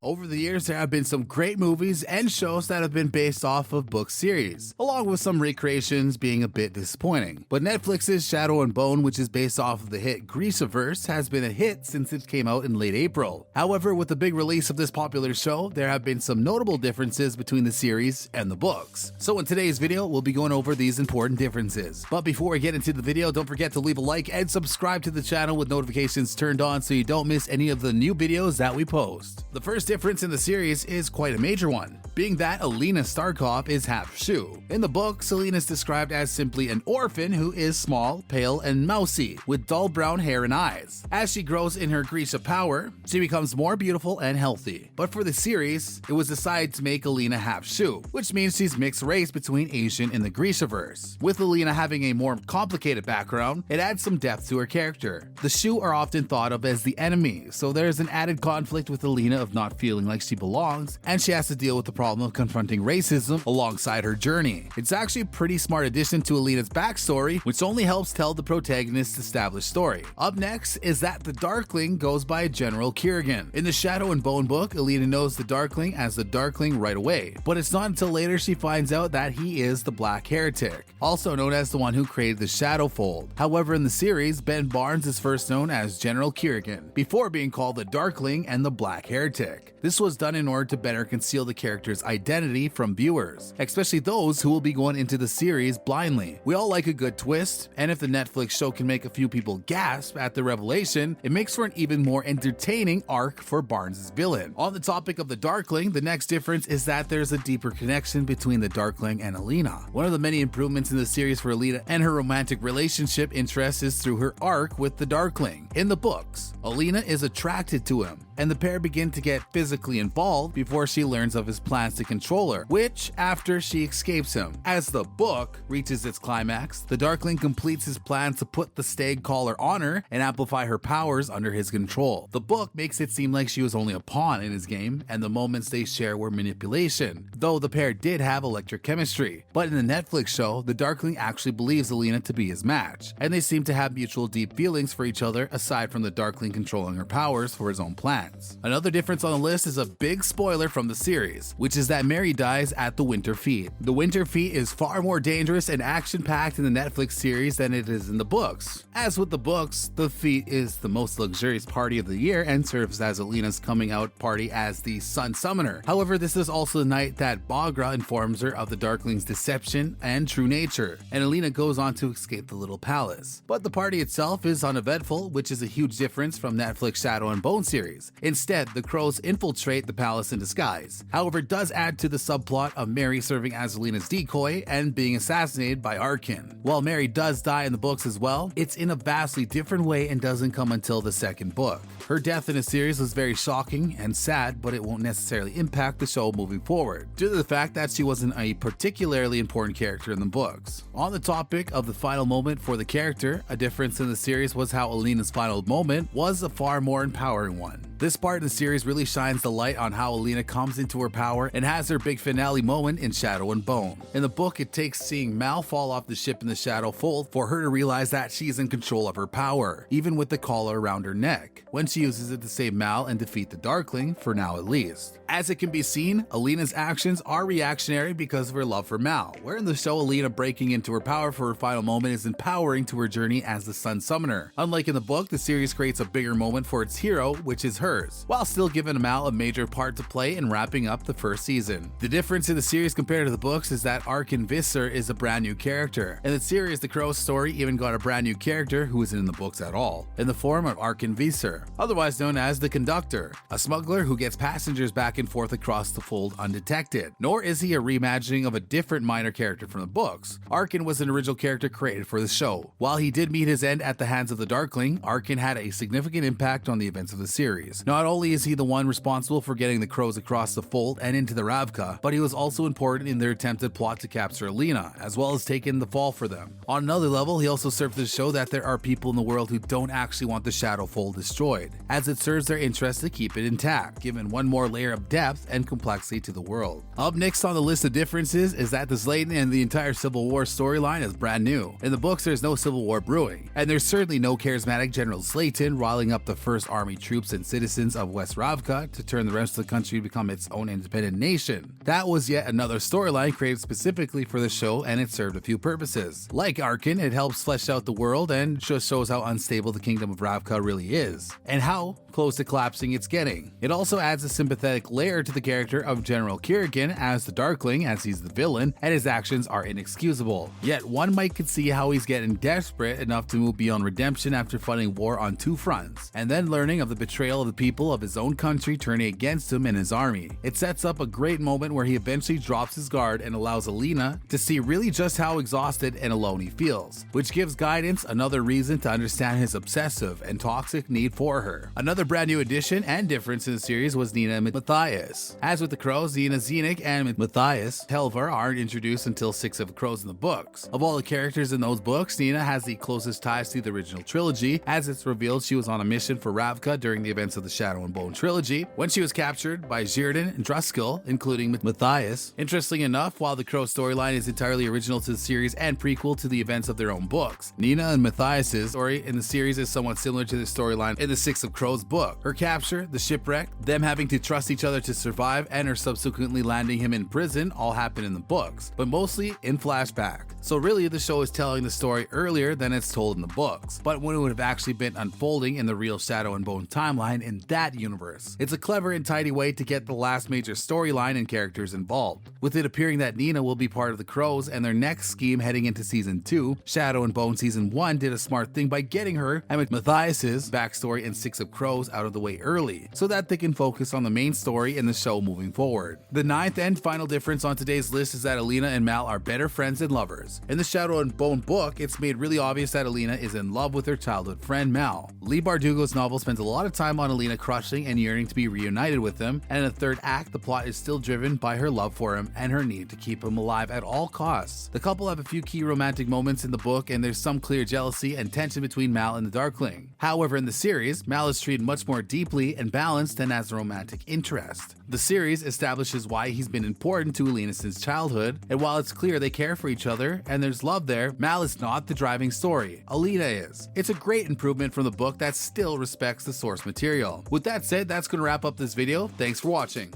Over the years, there have been some great movies and shows that have been based off of book series, along with some recreations being a bit disappointing. But Netflix's Shadow and Bone, which is based off of the hit Greaseverse, has been a hit since it came out in late April. However, with the big release of this popular show, there have been some notable differences between the series and the books. So in today's video, we'll be going over these important differences. But before we get into the video, don't forget to leave a like and subscribe to the channel with notifications turned on so you don't miss any of the new videos that we post. The first difference in the series is quite a major one, being that Alina Starkov is half Shu. In the book, Selena is described as simply an orphan who is small, pale, and mousy, with dull brown hair and eyes. As she grows in her Grisha power, she becomes more beautiful and healthy. But for the series, it was decided to make Alina half Shu, which means she's mixed race between Asian and the Grishaverse. With Alina having a more complicated background, it adds some depth to her character. The Shu are often thought of as the enemy, so there's an added conflict with Alina of not feeling like she belongs, and she has to deal with the problem of confronting racism alongside her journey. It's actually a pretty smart addition to Alina's backstory, which only helps tell the protagonist's established story. Up next is that the Darkling goes by General Kirigan. In the Shadow and Bone book, Alina knows the Darkling as the Darkling right away, but it's not until later she finds out that he is the Black Heretic, also known as the one who created the Shadowfold. However, in the series, Ben Barnes is first known as General Kirigan, before being called the Darkling and the Black Heretic. This was done in order to better conceal the character's identity from viewers, especially those who will be going into the series blindly. We all like a good twist, and if the Netflix show can make a few people gasp at the revelation, it makes for an even more entertaining arc for Barnes' villain. On the topic of the Darkling, the next difference is that there's a deeper connection between the Darkling and Alina. One of the many improvements in the series for Alina and her romantic relationship interest is through her arc with the Darkling. In the books, Alina is attracted to him, and the pair begin to get physically involved before she learns of his plans to control her, which after she escapes him. As the book reaches its climax, the Darkling completes his plan to put the stag collar on her and amplify her powers under his control. The book makes it seem like she was only a pawn in his game, and the moments they share were manipulation, though the pair did have electric chemistry. But in the Netflix show, the Darkling actually believes Alina to be his match, and they seem to have mutual deep feelings for each other aside from the Darkling controlling her powers for his own plans. Another difference on the list is a big spoiler from the series, which is that Mary dies at the Winter Feet. The Winter Feet is far more dangerous and action-packed in the Netflix series than it is in the books. As with the books, the Feet is the most luxurious party of the year and serves as Alina's coming out party as the Sun Summoner. However, this is also the night that Bagra informs her of the Darkling's deception and true nature, and Alina goes on to escape the little palace. But the party itself is uneventful, which is a huge difference from Netflix Shadow and Bone series. Instead, the crows infiltrate the palace in disguise. However, it does add to the subplot of Mary serving as Alina's decoy and being assassinated by Arkin. While Mary does die in the books as well, it's in a vastly different way and doesn't come until the second book. Her death in the series was very shocking and sad, but it won't necessarily impact the show moving forward, due to the fact that she wasn't a particularly important character in the books. On the topic of the final moment for the character, a difference in the series was how Alina's final moment was a far more empowering one. This part in the series really shines the light on how Alina comes into her power and has her big finale moment in Shadow and Bone. In the book, it takes seeing Mal fall off the ship in the Shadowfold for her to realize that she's in control of her power, even with the collar around her neck, when she uses it to save Mal and defeat the Darkling, for now at least. As it can be seen, Alina's actions are reactionary because of her love for Mal, where in the show Alina breaking into her power for her final moment is empowering to her journey as the Sun Summoner. Unlike in the book, the series creates a bigger moment for its hero, which is hers, while still giving Mal a major part to play in wrapping up the first season. The difference in the series compared to the books is that Arkin Visser is a brand new character. In the series, the Crow's story even got a brand new character who isn't in the books at all, in the form of Arkin Visser, otherwise known as the Conductor, a smuggler who gets passengers back and forth across the fold undetected. Nor is he a reimagining of a different minor character from the books. Arkin was an original character created for the show. While he did meet his end at the hands of the Darkling, Arkin had a significant impact on the events of the series. Not only is he the one responsible for getting the Crows across the fold and into the Ravka, but he was also important in their attempted plot to capture Alina, as well as taking the fall for them. On another level, he also served to show that there are people in the world who don't actually want the Shadowfold destroyed, as it serves their interest to keep it intact, giving one more layer of depth and complexity to the world. Up next on the list of differences is that the Slayton and the entire Civil War storyline is brand new. In the books, there's no Civil War brewing, and there's certainly no charismatic General Slayton riling up the first army troops and citizens citizens of West Ravka to turn the rest of the country to become its own independent nation. That was yet another storyline created specifically for the show, and it served a few purposes. Like Arkin, it helps flesh out the world and just shows how unstable the kingdom of Ravka really is, and how close to collapsing it's getting. It also adds a sympathetic layer to the character of General Kirigan as the Darkling, as he's the villain, and his actions are inexcusable. Yet one might could see how he's getting desperate enough to move beyond redemption after fighting war on two fronts, and then learning of the betrayal of the people of his own country turning against him and his army. It sets up a great moment where he eventually drops his guard and allows Alina to see really just how exhausted and alone he feels, which gives guidance another reason to understand his obsessive and toxic need for her. Another brand new addition and difference in the series was Nina and Matthias. As with the Crows, Nina Zienik and Matthias Helvar aren't introduced until 6 of the Crows in the books. Of all the characters in those books, Nina has the closest ties to the original trilogy, as it's revealed she was on a mission for Ravka during the events of the Shadow and Bone trilogy, when she was captured by Jirdan and Druskil, including Matthias. Interestingly enough, while the Crow storyline is entirely original to the series and prequel to the events of their own books, Nina and Matthias' story in the series is somewhat similar to the storyline in the 6 of Crows book. Her capture, the shipwreck, them having to trust each other to survive, and her subsequently landing him in prison all happen in the books, but mostly in flashback. So really, the show is telling the story earlier than it's told in the books, but when it would have actually been unfolding in the real Shadow and Bone timeline in that universe. It's a clever and tidy way to get the last major storyline and characters involved, with it appearing that Nina will be part of the Crows and their next scheme heading into season 2. Shadow and Bone season 1 did a smart thing by getting her and Matthias' backstory in 6 of Crows out of the way early, so that they can focus on the main story in the show moving forward. The 9th and final difference on today's list is that Alina and Mal are better friends and lovers. In the Shadow and Bone book, it's made really obvious that Alina is in love with her childhood friend Mal. Leigh Bardugo's novel spends a lot of time on Alina crushing and yearning to be reunited with him, and in the 3rd act, the plot is still driven by her love for him and her need to keep him alive at all costs. The couple have a few key romantic moments in the book, and there's some clear jealousy and tension between Mal and the Darkling. However, in the series, Mal is treated much more deeply and balanced than as a romantic interest. The series establishes why he's been important to Alina since childhood, and while it's clear they care for each other and there's love there, Mal is not the driving story. Alina is. It's a great improvement from the book that still respects the source material. With that said, that's going to wrap up this video. Thanks for watching.